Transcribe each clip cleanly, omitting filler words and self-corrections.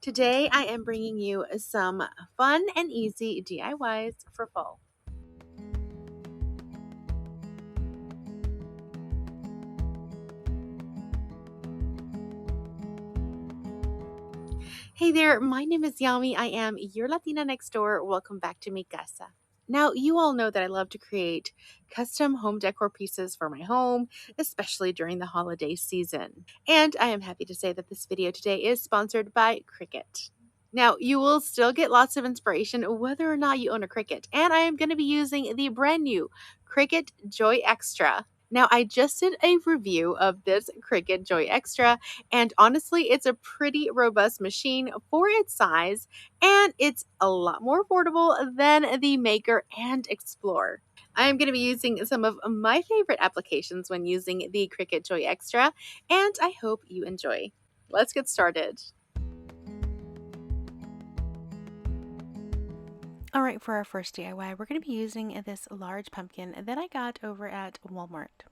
Today I am bringing you some fun and easy DIYs for fall. Hey there, my name is Yami. I am your Latina next door. Welcome back to Mi Casa. Now, you all know that I love to create custom home decor pieces for my home, especially during the holiday season. And I am happy to say that this video today is sponsored by Cricut. Now, you will still get lots of inspiration whether or not you own a Cricut, and I am going to be using the brand new Cricut Joy Extra. Now, I just did a review of this Cricut Joy Extra, and honestly, it's a pretty robust machine for its size, and it's a lot more affordable than the Maker and Explorer. I am going to be using some of my favorite applications when using the Cricut Joy Extra, and I hope you enjoy. Let's get started. All right, for our first DIY, we're going to be using this large pumpkin that I got over at Walmart.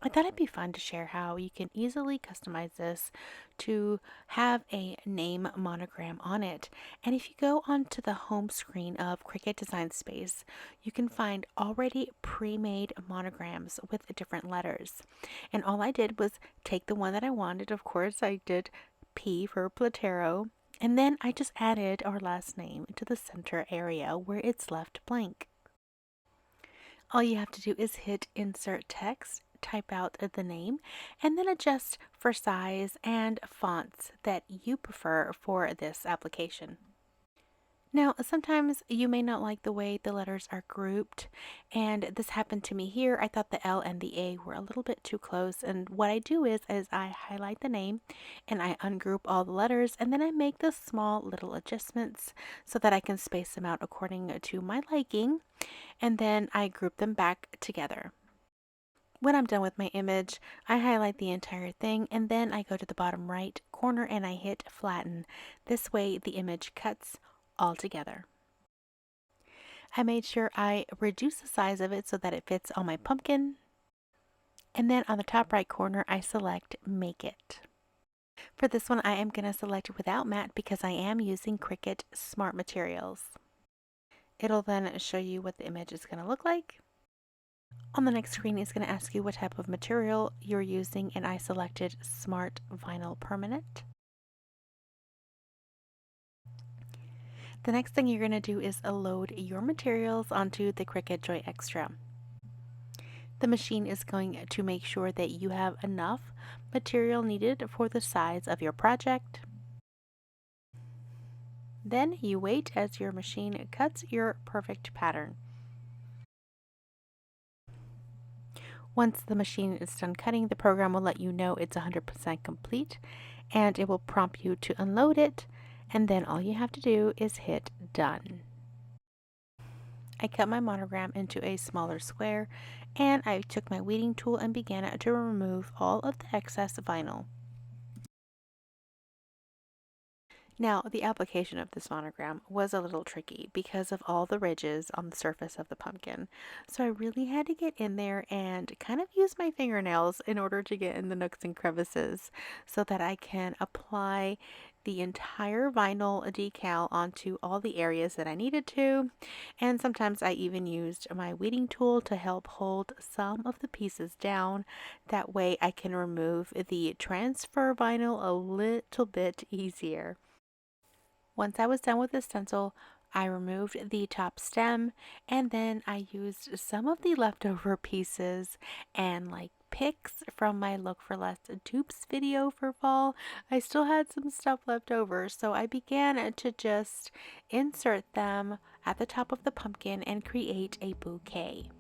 I thought it'd be fun to share how you can easily customize this to have a name monogram on it. And if you go onto the home screen of Cricut Design Space, you can find already pre-made monograms with different letters. And all I did was take the one that I wanted. Of course, I did P for Platero. And then I just added our last name to the center area where it's left blank. All you have to do is hit Insert Text, type out the name, and then adjust for size and fonts that you prefer for this application. Now, sometimes you may not like the way the letters are grouped, and this happened to me here. I thought the L and the A were a little bit too close, and what I do is I highlight the name and I ungroup all the letters, and then I make the small little adjustments so that I can space them out according to my liking, and then I group them back together. When I'm done with my image, I highlight the entire thing, and then I go to the bottom right corner and I hit flatten. This way the image cuts all together. I made sure I reduce the size of it so that it fits on my pumpkin. And then on the top right corner, I select Make It. For this one, I am going to select Without Matte because I am using Cricut Smart Materials. It'll then show you what the image is going to look like. On the next screen, it's going to ask you what type of material you're using, and I selected Smart Vinyl Permanent. The next thing you're going to do is load your materials onto the Cricut Joy Extra. The machine is going to make sure that you have enough material needed for the size of your project. Then you wait as your machine cuts your perfect pattern. Once the machine is done cutting, the program will let you know it's 100% complete, and it will prompt you to unload it, and then all you have to do is hit Done. I cut my monogram into a smaller square, and I took my weeding tool and began to remove all of the excess vinyl. Now, the application of this monogram was a little tricky because of all the ridges on the surface of the pumpkin. So I really had to get in there and kind of use my fingernails in order to get in the nooks and crevices so that I can apply the entire vinyl decal onto all the areas that I needed to. And sometimes I even used my weeding tool to help hold some of the pieces down. That way I can remove the transfer vinyl a little bit easier. Once I was done with the stencil, I removed the top stem, and then I used some of the leftover pieces and like pics from my Look for Less dupes video for fall. I still had some stuff left over, so I began to just insert them at the top of the pumpkin and create a bouquet.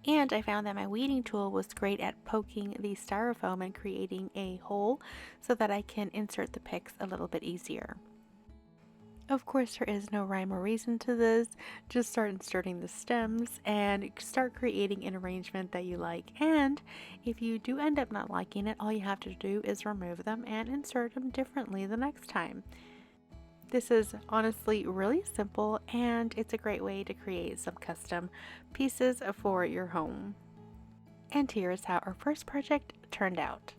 And I found that my weeding tool was great at poking the styrofoam and creating a hole so that I can insert the picks a little bit easier. Of course, there is no rhyme or reason to this. Just start inserting the stems and start creating an arrangement that you like. And if you do end up not liking it, all you have to do is remove them and insert them differently the next time. This is honestly really simple, and it's a great way to create some custom pieces for your home. And here's how our first project turned out.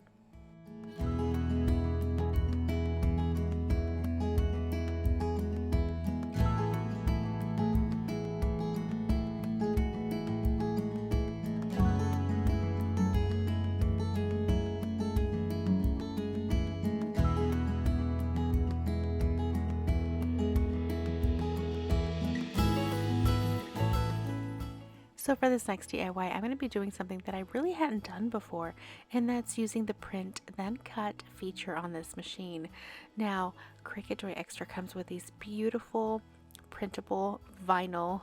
So for this next DIY, I'm going to be doing something that I really hadn't done before, and that's using the print then cut feature on this machine. Now, Cricut Joy Extra comes with these beautiful printable vinyl,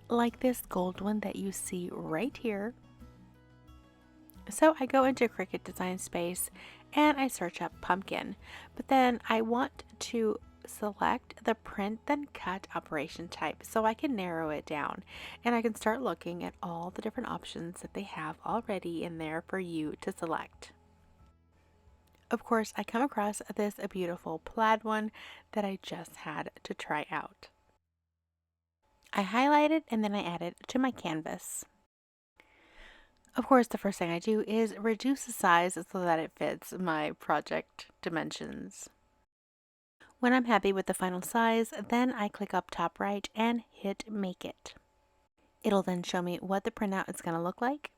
like this gold one that you see right here. So I go into Cricut Design Space and I search up pumpkin, but then I want to select the print then cut operation type so I can narrow it down, and I can start looking at all the different options that they have already in there for you to select. Of course, I come across this beautiful plaid one that I just had to try out. I highlight it and then I add it to my canvas. Of course, the first thing I do is reduce the size so that it fits my project dimensions. When I'm happy with the final size, then I click up top right and hit Make It. It'll then show me what the printout is going to look like.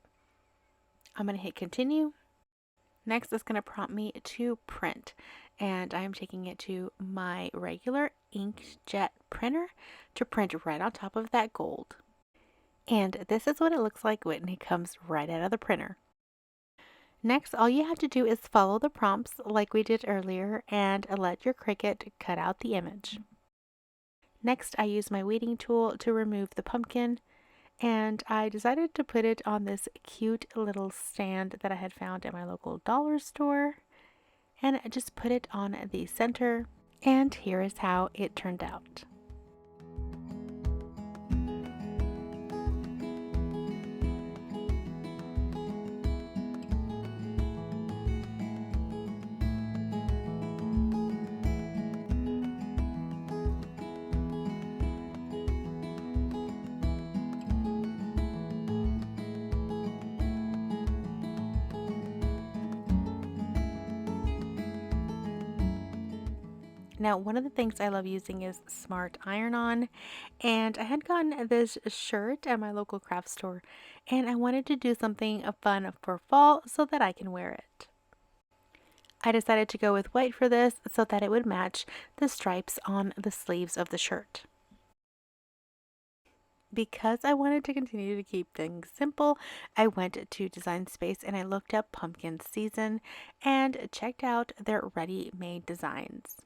I'm going to hit Continue. Next, it's going to prompt me to print, and I'm taking it to my regular inkjet printer to print right on top of that gold. And this is what it looks like when it comes right out of the printer. Next, all you have to do is follow the prompts like we did earlier and let your Cricut cut out the image. Next, I use my weeding tool to remove the pumpkin, and I decided to put it on this cute little stand that I had found at my local dollar store, and just put it on the center, and here is how it turned out. Now, one of the things I love using is Smart Iron-On, and I had gotten this shirt at my local craft store, and I wanted to do something fun for fall so that I can wear it. I decided to go with white for this so that it would match the stripes on the sleeves of the shirt. Because I wanted to continue to keep things simple, I went to Design Space and I looked up pumpkin season and checked out their ready-made designs.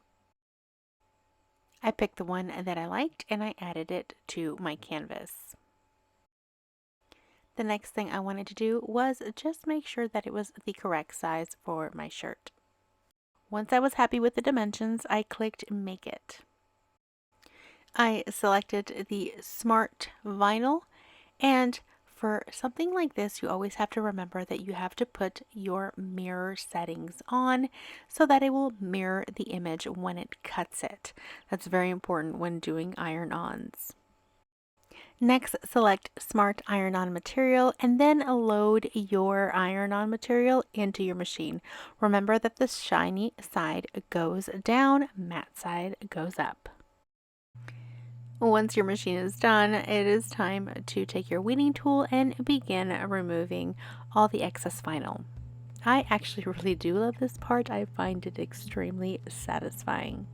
I picked the one that I liked and I added it to my canvas. The next thing I wanted to do was just make sure that it was the correct size for my shirt. Once I was happy with the dimensions, I clicked Make It. I selected the Smart Vinyl, and for something like this, you always have to remember that you have to put your mirror settings on so that it will mirror the image when it cuts it. That's very important when doing iron-ons. Next, select Smart Iron-On Material and then load your iron-on material into your machine. Remember that the shiny side goes down, matte side goes up. Once your machine is done, it is time to take your weeding tool and begin removing all the excess vinyl. I actually really do love this part. I find it extremely satisfying.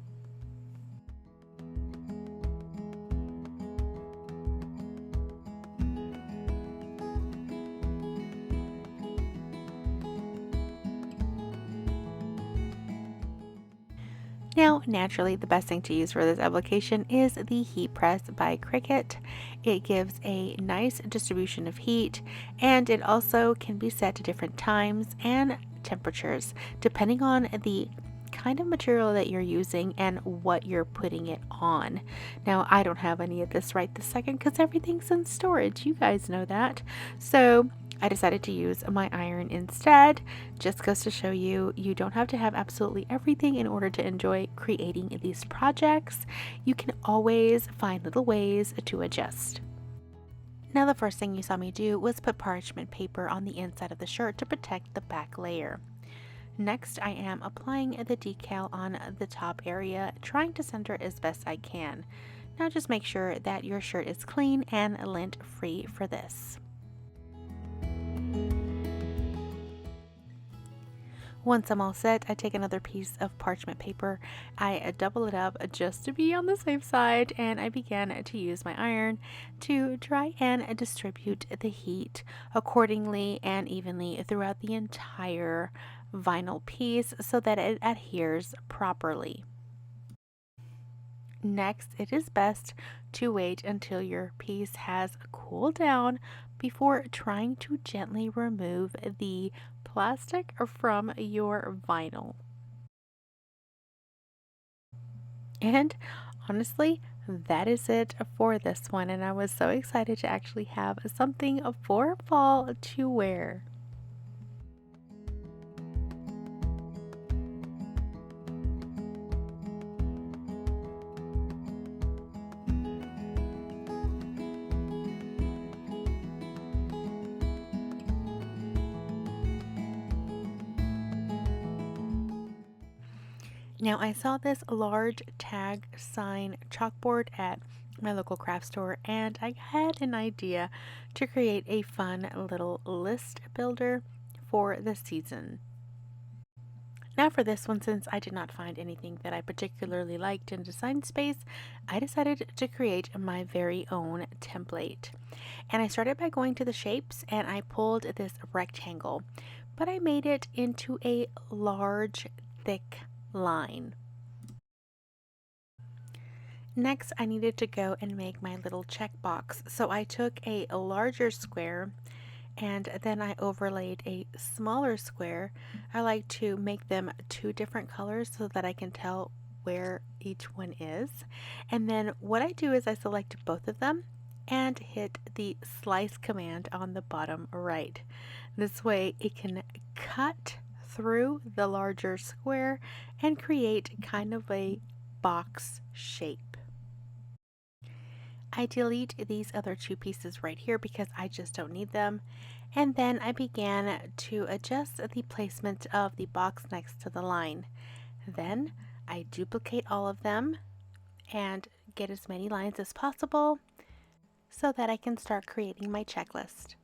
Now, naturally, the best thing to use for this application is the heat press by Cricut. It gives a nice distribution of heat, and it also can be set to different times and temperatures depending on the kind of material that you're using and what you're putting it on. Now, I don't have any of this right this second because everything's in storage. You guys know that. So I decided to use my iron instead. Just goes to show you, you don't have to have absolutely everything in order to enjoy creating these projects. You can always find little ways to adjust. Now the first thing you saw me do was put parchment paper on the inside of the shirt to protect the back layer. Next, I am applying the decal on the top area, trying to center as best I can. Now just make sure that your shirt is clean and lint free for this. Once I'm all set, I take another piece of parchment paper, I double it up just to be on the safe side, and I began to use my iron to try and distribute the heat accordingly and evenly throughout the entire vinyl piece so that it adheres properly. Next, it is best to wait until your piece has cooled down before trying to gently remove the plastic from your vinyl. And honestly, that is it for this one, and I was so excited to actually have something for fall to wear. Now, I saw this large tag sign chalkboard at my local craft store, and I had an idea to create a fun little list builder for the season. Now for this one, since I did not find anything that I particularly liked in Design Space, I decided to create my very own template. And I started by going to the shapes and I pulled this rectangle, but I made it into a large, thick line. Next, I needed to go and make my little checkbox. So I took a larger square and then I overlaid a smaller square. I like to make them two different colors so that I can tell where each one is. And then what I do is I select both of them and hit the slice command on the bottom right. This way it can cut through the larger square and create kind of a box shape. I delete these other two pieces right here because I just don't need them. And then I began to adjust the placement of the box next to the line. Then I duplicate all of them and get as many lines as possible so that I can start creating my checklist.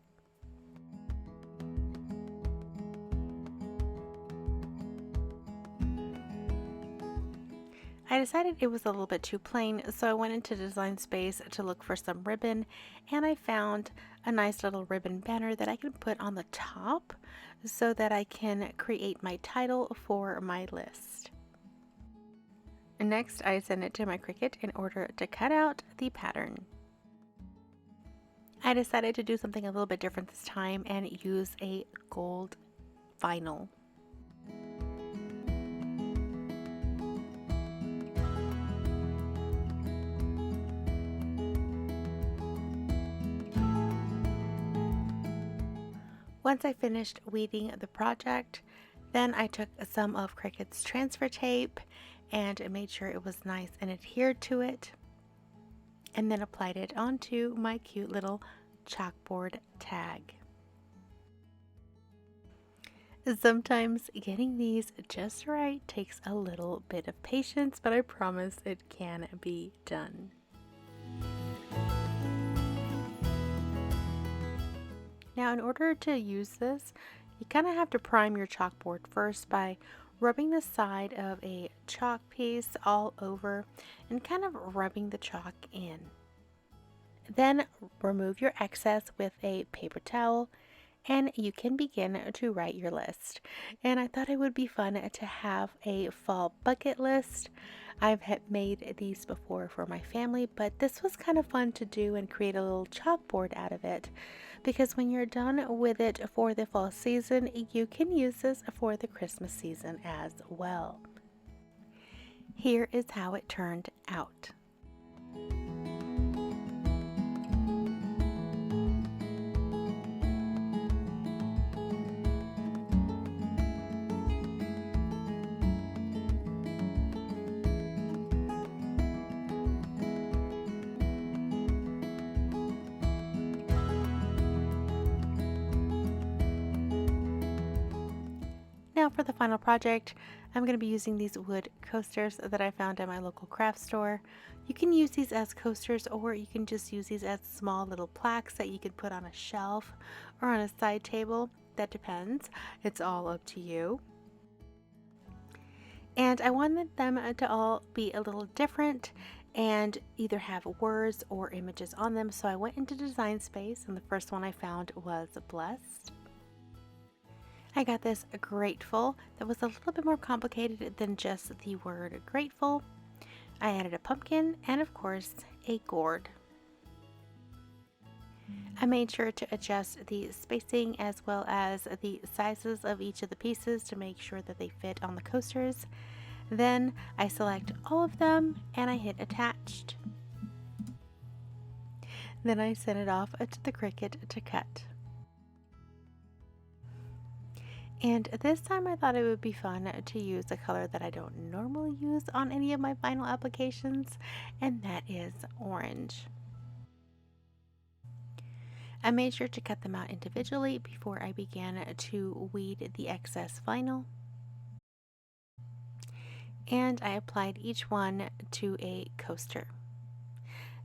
I decided it was a little bit too plain, so I went into Design Space to look for some ribbon, and I found a nice little ribbon banner that I can put on the top so that I can create my title for my list. Next, I sent it to my Cricut in order to cut out the pattern. I decided to do something a little bit different this time and use a gold vinyl. Once I finished weeding the project, then I took some of Cricut's transfer tape and made sure it was nice and adhered to it, and then applied it onto my cute little chalkboard tag. Sometimes getting these just right takes a little bit of patience, but I promise it can be done. Now, in order to use this, you kind of have to prime your chalkboard first by rubbing the side of a chalk piece all over and kind of rubbing the chalk in. Then remove your excess with a paper towel and you can begin to write your list. And I thought it would be fun to have a fall bucket list. I've made these before for my family, but this was kind of fun to do and create a little chalkboard out of it, because when you're done with it for the fall season, you can use this for the Christmas season as well. Here is how it turned out. now for the final project, I'm going to be using these wood coasters that I found at my local craft store. You can use these as coasters, or you can just use these as small little plaques that you can put on a shelf or on a side table. That depends. It's all up to you. And I wanted them to all be a little different and either have words or images on them. So I went into Design Space, and the first one I found was blessed. I got this grateful that was a little bit more complicated than just the word grateful. I added a pumpkin and, of course, a gourd. I made sure to adjust the spacing as well as the sizes of each of the pieces to make sure that they fit on the coasters. Then I select all of them and I hit attached. Then I send it off to the Cricut to cut. And this time I thought it would be fun to use a color that I don't normally use on any of my vinyl applications, and that is orange. I made sure to cut them out individually before I began to weed the excess vinyl. And I applied each one to a coaster.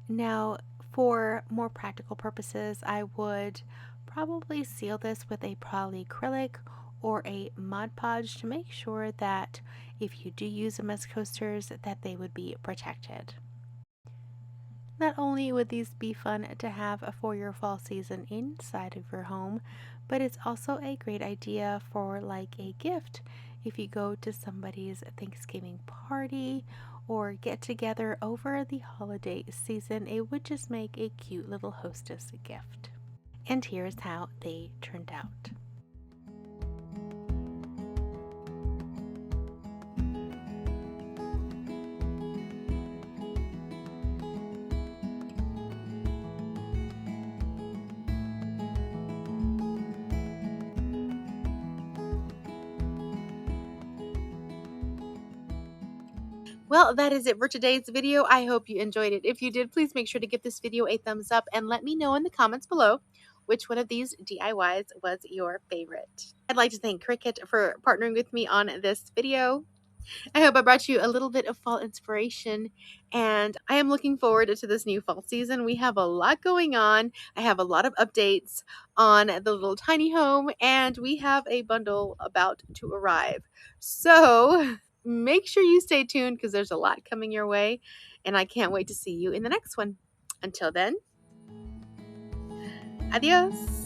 Now, for more practical purposes, I would probably seal this with a polyacrylic or a Mod Podge to make sure that if you do use them as coasters, that they would be protected. Not only would these be fun to have for your fall season inside of your home, but it's also a great idea for like a gift if you go to somebody's Thanksgiving party or get together over the holiday season. It would just make a cute little hostess gift. And here's how they turned out. Well, that is it for today's video. I hope you enjoyed it. If you did, please make sure to give this video a thumbs up and let me know in the comments below which one of these DIYs was your favorite. I'd like to thank Cricut for partnering with me on this video. I hope I brought you a little bit of fall inspiration, and I am looking forward to this new fall season. We have a lot going on. I have a lot of updates on the little tiny home, and we have a bundle about to arrive. So make sure you stay tuned because there's a lot coming your way, and I can't wait to see you in the next one. Until then, adios.